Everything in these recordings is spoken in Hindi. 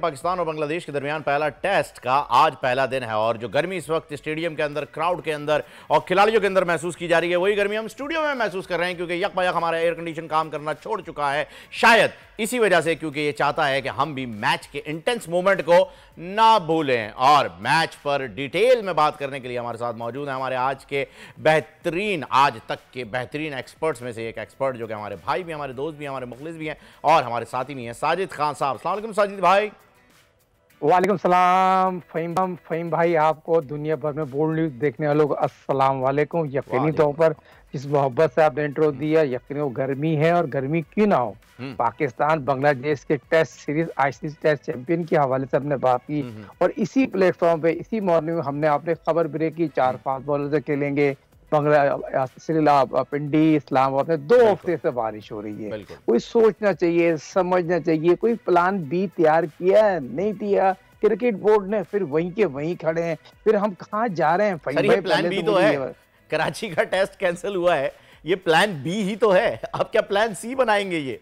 पाकिस्तान और बांग्लादेश के दरमियान पहला टेस्ट का आज पहला दिन है और जो गर्मी इस वक्त स्टेडियम के अंदर, क्राउड के अंदर और खिलाड़ियों के अंदर महसूस की जा रही है, वही गर्मी हम स्टूडियो में महसूस कर रहे हैं क्योंकि यकबायक हमारा एयर कंडीशन काम करना छोड़ चुका है। शायद इसी वजह से, क्योंकि ये चाहता है कि हम भी मैच के इंटेंस मोमेंट को ना भूलें। और मैच पर डिटेल में बात करने के लिए हमारे साथ मौजूद है हमारे आज के बेहतरीन, आज तक के बेहतरीन एक्सपर्ट्स में से एक एक्सपर्ट, जो कि हमारे भाई भी, हमारे दोस्त भी, हमारे मुखलिस भी हैं और हमारे साथी भी हैं, साजिद खान साहब। अस्सलाम वालेकुम साजिद भाई। वालेकुम सलाम फ़हीम भाई, आपको दुनिया भर में बोल्ड न्यूज़ देखने वालों को अस्सलाम वालेकुम। यकीनी तौर पर जिस मोहब्बत से आपने इंट्रो दिया, यकीनी वो गर्मी है और गर्मी क्यों ना हो। पाकिस्तान बांग्लादेश के test series ICC test champion के हवाले से हमने बात की और इसी प्लेटफॉर्म पे इसी मॉर्निंग में हमने आपने खबर ब्रेक की 4 फास्ट बॉलर से खेलेंगे पिंडी इस्लामाबाद में 2 हफ्ते से बारिश हो रही है। कोई सोचना चाहिए, समझना चाहिए, कोई प्लान बी तैयार किया है, नहीं किया क्रिकेट बोर्ड ने, फिर वहीं के वहीं खड़े हैं। फिर हम कहाँ जा रहे हैं? प्लान बी तो है, कराची का टेस्ट कैंसिल हुआ है, ये प्लान बी ही तो है। अब क्या प्लान सी बनाएंगे? ये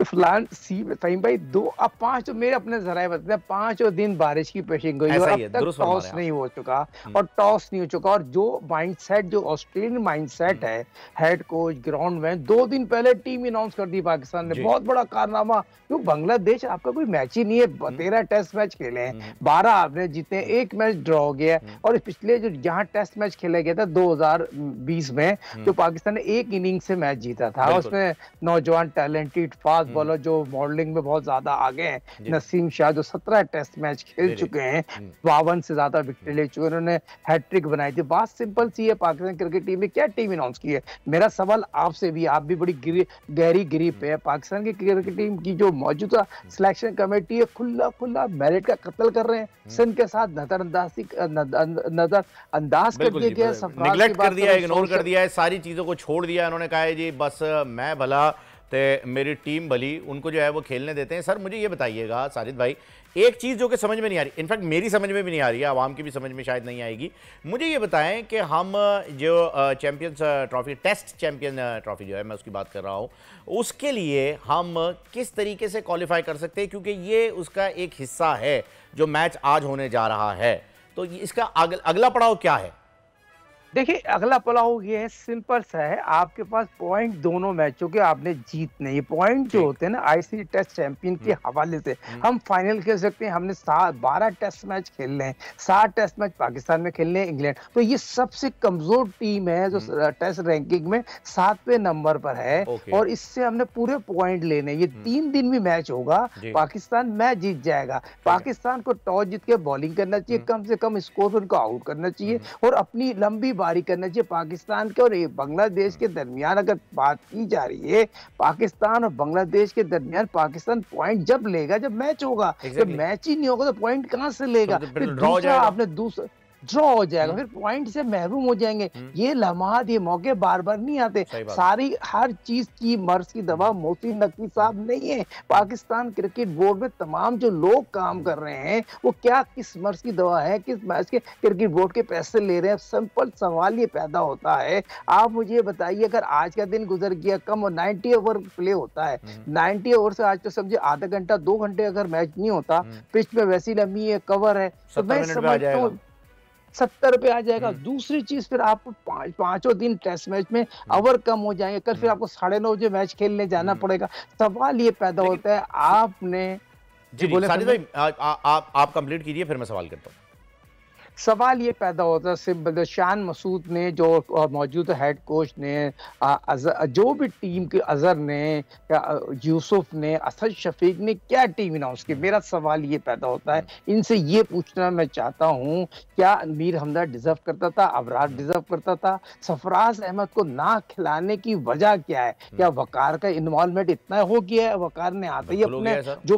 प्लान सी फ़हीम भाई 2 अब 5 मेरे अपने जराए बताते हैं, 5 दिन बारिश की पेशिंग गई और अब तक टॉस नहीं हो चुका और जो माइंडसेट, जो ऑस्ट्रेलियन माइंडसेट है, हेड कोच ग्राउंड में 2 दिन पहले टीम अनाउंस कर दी पाकिस्तान ने। बहुत बड़ा कारनामा, क्यों बांग्लादेश आपका कोई मैच ही नहीं है। 13 टेस्ट मैच खेले हैं, 12 आपने जीते, 1 मैच ड्रॉ हो गया और पिछले जो यहाँ टेस्ट मैच खेला गया था 2020 में, जो पाकिस्तान ने 1 इनिंग से मैच जीता था, उसमें नौजवान टैलेंटेड फास्ट बॉलर जो मॉडलिंग में बहुत ज्यादा आगे हैं, नसीम शाह जो 17 टेस्ट मैच खेल चुके हैं, 52 से ज्यादा विकेट ले चुके हैं, उन्होंने हैट्रिक बनाई थी। बात सिंपल सी है, पाकिस्तान क्रिकेट टीम ने क्या टीम अनाउंस की है। मेरा सवाल आपसे भी, आप भी बड़ी गहरी गिरी पे है, पाकिस्तान की क्रिकेट टीम की जो मौजूदा सिलेक्शन कमेटी है खुला मेरिट का कत्ल कर रहे हैं, सिंध के साथ नजरअंदाज कर दिया गया, निगलेक्ट कर दिया, इग्नोर कर दिया है, सारी चीजों को छोड़ दिया। उन्होंने कहा है जी बस मैं भला ते मेरी टीम भली, उनको जो है वो खेलने देते हैं। सर मुझे ये बताइएगा साजिद भाई, एक चीज़ जो कि समझ में नहीं आ रही, इनफैक्ट मेरी समझ में भी नहीं आ रही है, आवाम की भी समझ में शायद नहीं आएगी, मुझे ये बताएं कि हम जो champions trophy, test champion trophy जो है, मैं उसकी बात कर रहा हूँ, उसके लिए हम किस तरीके से क्वालिफाई कर सकते हैं, क्योंकि ये उसका एक हिस्सा है जो मैच आज होने जा रहा है। तो इसका अगला पड़ाव क्या है? देखिए, अगला पड़ाव ये है, सिंपल सा है, आपके पास पॉइंट दोनों मैचों के आपने जीतने, ये पॉइंट जो होते हैं ना आईसीसी टेस्ट चैंपियन के हवाले से हम फाइनल खेल सकते हैं। हमने 12 टेस्ट मैच खेलने हैं, 7 टेस्ट मैच पाकिस्तान में खेलने हैं, इंग्लैंड, तो ये सबसे कमजोर टीम है जो टेस्ट रैंकिंग में 7वें नंबर पर है और इससे हमने पूरे पॉइंट लेने। ये 3 दिन भी मैच होगा, पाकिस्तान मैच जीत जाएगा। पाकिस्तान को टॉस जीत के बॉलिंग करना चाहिए, कम से कम स्कोर पर उनको आउट करना चाहिए और अपनी लंबी बारी करना चाहिए। पाकिस्तान के और बांग्लादेश के दरमियान अगर बात की जा रही है, पाकिस्तान और बांग्लादेश के दरमियान पाकिस्तान पॉइंट जब लेगा जब मैच होगा, जब मैच ही नहीं होगा तो पॉइंट कहां से लेगा? फिर दूसरा आपने दूसरा ड्रॉ हो जाएगा, फिर पॉइंट से महरूम हो जाएंगे। ये लम्हात, ये मौके बार बार नहीं आते। सारी हर चीज की मर्ज की दवा मोहसिन नकवी साहब नहीं है। पाकिस्तान क्रिकेट बोर्ड में तमाम जो लोग काम कर रहे हैं वो क्या, किस मर्ज की दवा है, किस मैच के क्रिकेट बोर्ड के पैसे ले रहे हैं? सिंपल सवाल ये पैदा होता है, आप मुझे बताइए, अगर आज का दिन गुजर गया, कम 90 ओवर प्ले होता है, 90 ओवर से आज तो समझे आधा घंटा 2 घंटे अगर मैच नहीं होता, पिच में वैसी लंबी है, कवर है, तो मैं समझता हूँ 70 पे आ जाएगा। दूसरी चीज, फिर आपको पांचों दिन टेस्ट मैच में ओवर कम हो जाएंगे, कल फिर आपको 9:30 बजे मैच खेलने जाना पड़ेगा। सवाल ये पैदा होता है, आपने जी बोले साजिद भाई, आप कंप्लीट कीजिए, फिर मैं सवाल करता हूँ। सवाल ये पैदा होता है सिंपल, शान मसूद ने, जो मौजूदा हेड कोच ने, जो भी टीम के अजहर ने, यूसुफ ने, असद शफीक ने क्या टीम अनाउंस की? मेरा सवाल ये पैदा होता है, इनसे ये पूछना मैं चाहता हूँ, क्या मीर हमदा डिजर्व करता था, अबरार डिजर्व करता था? सरफराज अहमद को ना खिलाने की वजह क्या है? क्या वकार का इन्वॉल्वमेंट इतना हो गया है? वकार ने आते ही अपने जो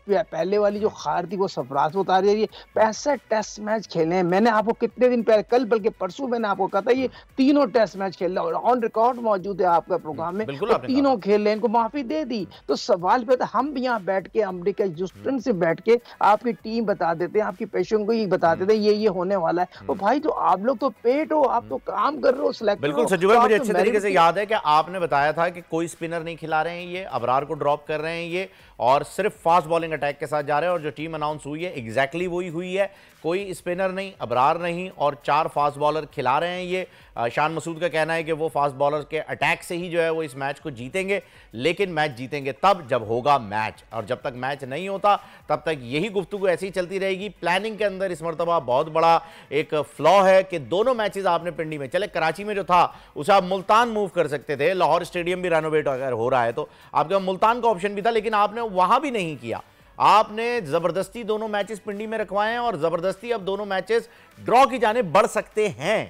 पहले वाली जो खार थी वो सरफराज उतार रही है। 65 टेस्ट मैच खेले हैं, मैंने आपको कितने दिन पहले, कल बल्कि परसों मैंने आपको कहा था ये तीनों टेस्ट मैच खेल रहे, ऑन रिकॉर्ड मौजूद है आपका प्रोग्राम में, तो तीनों खेल रहे, इनको माफी दे दी। तो सवाल पे था, हम भी यहाँ बैठ के अमेरिका ह्यूस्टन से बैठ के आपकी टीम बता देते हैं, आपकी पेशेंट को ये बता देते हैं ये होने वाला है। तो भाई, तो आप लोग तो पेट हो, आप तो काम कर रहे हो, सिलेक्ट। बिल्कुल सज्जू भाई, मुझे अच्छे तरीके से याद है कि आपने बताया था कि कोई स्पिनर नहीं खिला रहे हैं, ये अबरार को ड्रॉप कर रहे हैं ये, और सिर्फ फास्ट बॉलिंग बैटिंग अटैक के साथ जा रहे हैं और जो टीम अनाउंस हुई है एग्जैक्टली वही हुई है। कोई स्पिनर नहीं, अबरार नहीं और 4 फास्ट बॉलर खिला रहे हैं। ये शान मसूद का कहना है कि वो फास्ट बॉलर के अटैक से ही जो है वो इस मैच को जीतेंगे, लेकिन मैच जीतेंगे तब जब होगा मैच, और जब तक मैच नहीं होता तब तक यही गुफ्तगू ऐसी ही चलती रहेगी। प्लानिंग के अंदर इस मरतबा बहुत बड़ा एक फ्लॉ है कि दोनों मैचेस आपने पिंडी में, चले कराची में जो था उसे आप मुल्तान मूव कर सकते थे, लाहौर स्टेडियम भी रेनोवेट अगर हो रहा है तो आपके मुल्तान का ऑप्शन भी था, लेकिन आपने वहां भी नहीं किया। आपने जबरदस्ती दोनों मैचेस पिंडी में रखवाए हैं और जबरदस्ती अब दोनों मैचेस ड्रॉ की जाने बढ़ सकते हैं।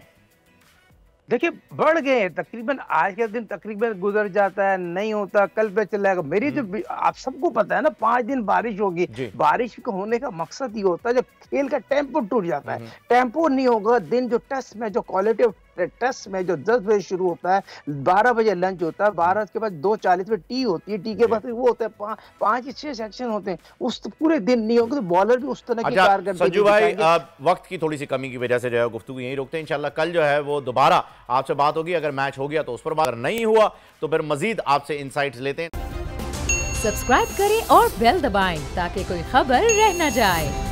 देखिए बढ़ गए, तकरीबन आज का दिन तकरीबन गुजर जाता है, नहीं होता कल पे चलेगा। मेरी जो आप सबको पता है ना 5 दिन बारिश होगी, बारिश के होने का मकसद ये होता है जो खेल का टेम्पो टूट जाता है। टेम्पो नहीं होगा, दिन जो टेस्ट में जो क्वालिटी टेस्ट में जो 10 बजे शुरू होता है, 12 बजे लंच होता है, 12 के बाद 2:40 पे टी होती है, टी के बाद वो होता है 5 या 6 सेक्शन होते हैं, उस पूरे दिन नहीं होगा तो बॉलर भी उस तरह की कारगर। संजू भाई वक्त की थोड़ी सी कमी की वजह से जो है गुफ्तगू यहीं रोकते हैं, इंशाल्लाह कल जो है वो दोबारा आपसे बात होगी। अगर मैच हो गया तो उस पर बात, नहीं हुआ तो फिर मजीद आपसे इनसाइट्स लेते हैं। सब्सक्राइब करें और बेल दबाएं ताकि कोई खबर रह न जाए।